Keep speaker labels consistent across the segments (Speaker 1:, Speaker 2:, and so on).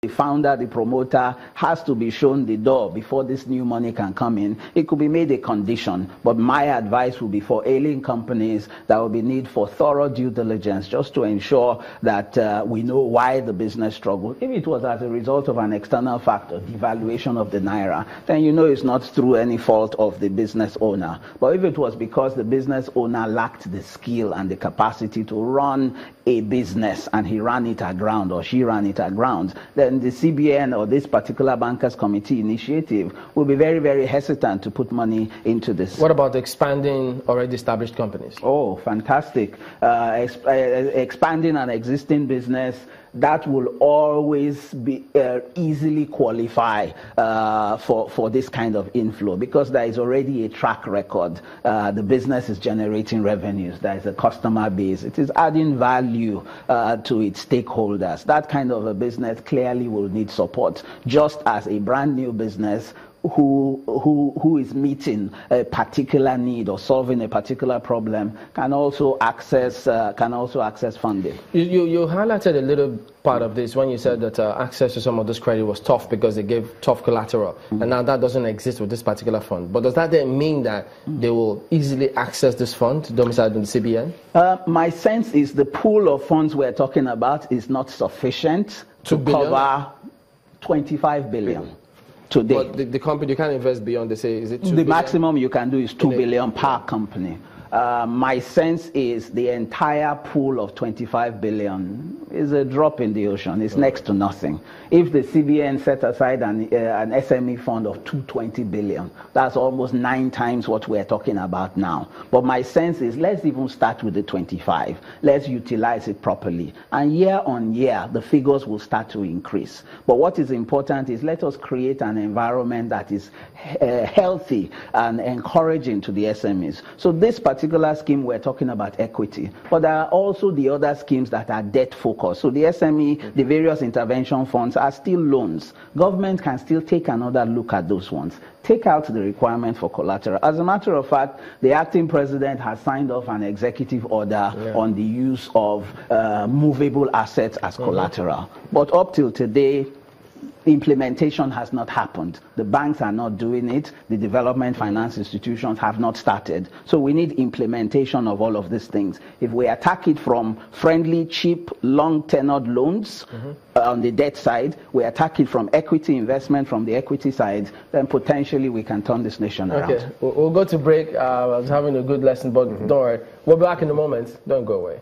Speaker 1: the founder, the promoter, has to be shown the door before this new money can come in. It could be made a condition, but my advice would be for ailing companies, there will be need for thorough due diligence just to ensure that we know why the business struggled. If it was as a result of an external factor, devaluation of the naira, then you know it's not through any fault of the business owner. But if it was because the business owner lacked the skill and the capacity to run a business and he ran it aground or she ran it aground, then the CBN or this particular bankers committee initiative will be very, very hesitant to put money into this.
Speaker 2: What about expanding already established companies?
Speaker 1: Oh, fantastic. Expanding an existing business, that will always be easily qualify for this kind of inflow, because there is already a track record. The business is generating revenues. There is a customer base. It is adding value to its stakeholders. That kind of a business clearly will need support, just as a brand new business who is meeting a particular need or solving a particular problem can also access funding.
Speaker 2: You highlighted a little part of this when you said that access to some of this credit was tough because they gave tough collateral, and now that doesn't exist with this particular fund. But does that then mean that they will easily access this fund domiciled in the CBN?
Speaker 1: My sense is the pool of funds we're talking about is not sufficient to cover 25 billion. Today.
Speaker 2: But the company, you can't invest beyond, they say, is it 2
Speaker 1: the
Speaker 2: billion?
Speaker 1: Maximum you can do is 2 billion per company. My sense is the entire pool of 25 billion is a drop in the ocean. It's next to nothing. If the CBN set aside an SME fund of 220 billion, that's almost 9 times what we're talking about now. But my sense is let's even start with the 25. Let's utilize it properly. And year on year, the figures will start to increase. But what is important is let us create an environment that is healthy and encouraging to the SMEs. So this particular scheme, we're talking about equity, but there are also the other schemes that are debt focused. So the SME, the various intervention funds are still loans. Government can still take another look at those ones, take out the requirement for collateral. As a matter of fact, the acting president has signed off an executive order on the use of movable assets as collateral. But up till today, implementation has not happened. The banks are not doing it. The development finance institutions have not started. So we need implementation of all of these things. If we attack it from friendly, cheap, long-tenured loans on the debt side, we attack it from equity investment from the equity side, then potentially we can turn this nation around.
Speaker 2: Okay, we'll go to break. I was having a good lesson, but don't worry. We'll be back in a moment. Don't go away.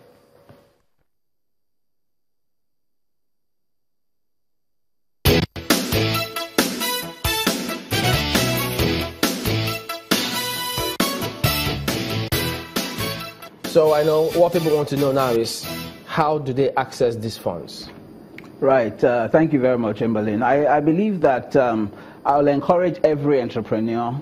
Speaker 2: So I know what people want to know now is how do they access these funds?
Speaker 1: Right. Thank you very much, Emberlin. I believe that I'll encourage every entrepreneur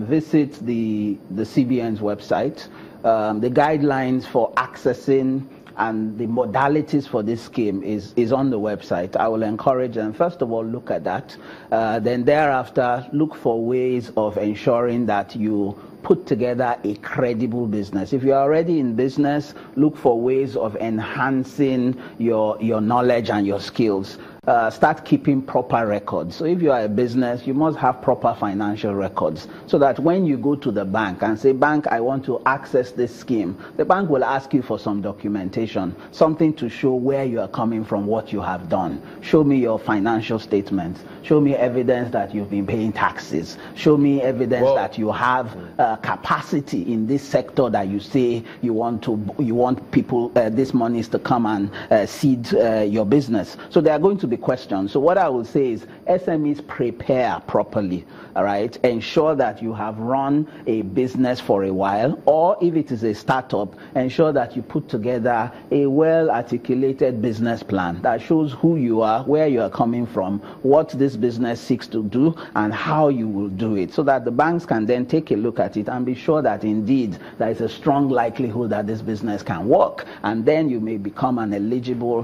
Speaker 1: visit the CBN's website. The guidelines for accessing and the modalities for this scheme is on the website. I will encourage them, first of all, look at that. Then thereafter, look for ways of ensuring that you put together a credible business. If you're already in business, look for ways of enhancing your knowledge and your skills. Start keeping proper records. So if you are a business, you must have proper financial records so that when you go to the bank and say, bank, I want to access this scheme, the bank will ask you for some documentation, something to show where you are coming from, what you have done. Show me your financial statements. Show me evidence that you've been paying taxes. Show me evidence that you have capacity in this sector that you say you want people, this money is to come and seed your business. So there are going to be questions. So what I will say is SMEs prepare properly, all right? Ensure that you have run a business for a while, or if it is a startup, ensure that you put together a well-articulated business plan that shows who you are, where you are coming from, what this business seeks to do, and how you will do it, so that the banks can then take a look at it and be sure that indeed there is a strong likelihood that this business can work, and then you may become an eligible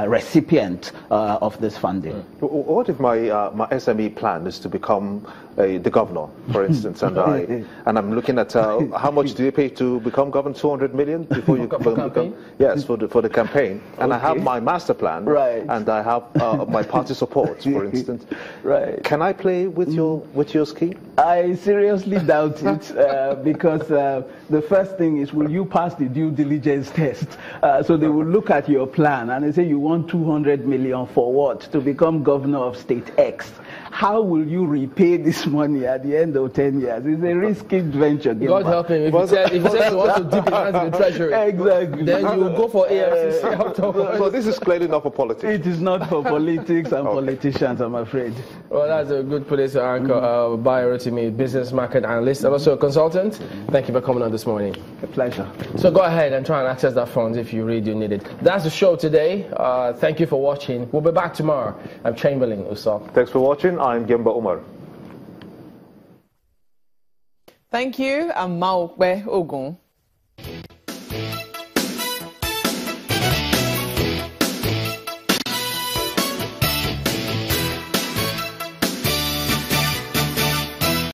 Speaker 1: recipient 50% of this funding.
Speaker 3: What if my SME plan is to become the governor, for instance, and I'm looking at how much do you pay to become governor? 200 million before you become? Yes, for the campaign, and I have my master plan,
Speaker 1: right,
Speaker 3: and I have my party support, for instance.
Speaker 1: Right.
Speaker 3: Can I play with your scheme?
Speaker 1: I seriously doubt it because the first thing is, will you pass the due diligence test? So they will look at your plan and they say you want 200 million for what? To become governor of state X. How will you repay this money at the end of 10 years? It's a risky venture.
Speaker 2: God help him. If he says you want to dip his hands in the treasury,
Speaker 1: exactly,
Speaker 2: then you will go for AFCC afterwards.
Speaker 3: So this is clearly not for politics.
Speaker 1: It is not for politics and politicians, I'm afraid.
Speaker 2: Well, that's a good place to anchor. Biorotimi, business market analyst and also a consultant. Thank you for coming on this morning.
Speaker 1: A pleasure.
Speaker 2: So go ahead and try and access that funds if you really do need it. That's the show today. Thank you for watching. We'll be back tomorrow. I'm Chamberlain Usop.
Speaker 3: Thanks for watching. I'm Gemba Umar.
Speaker 4: Thank you. I'm Maokwe Ogun.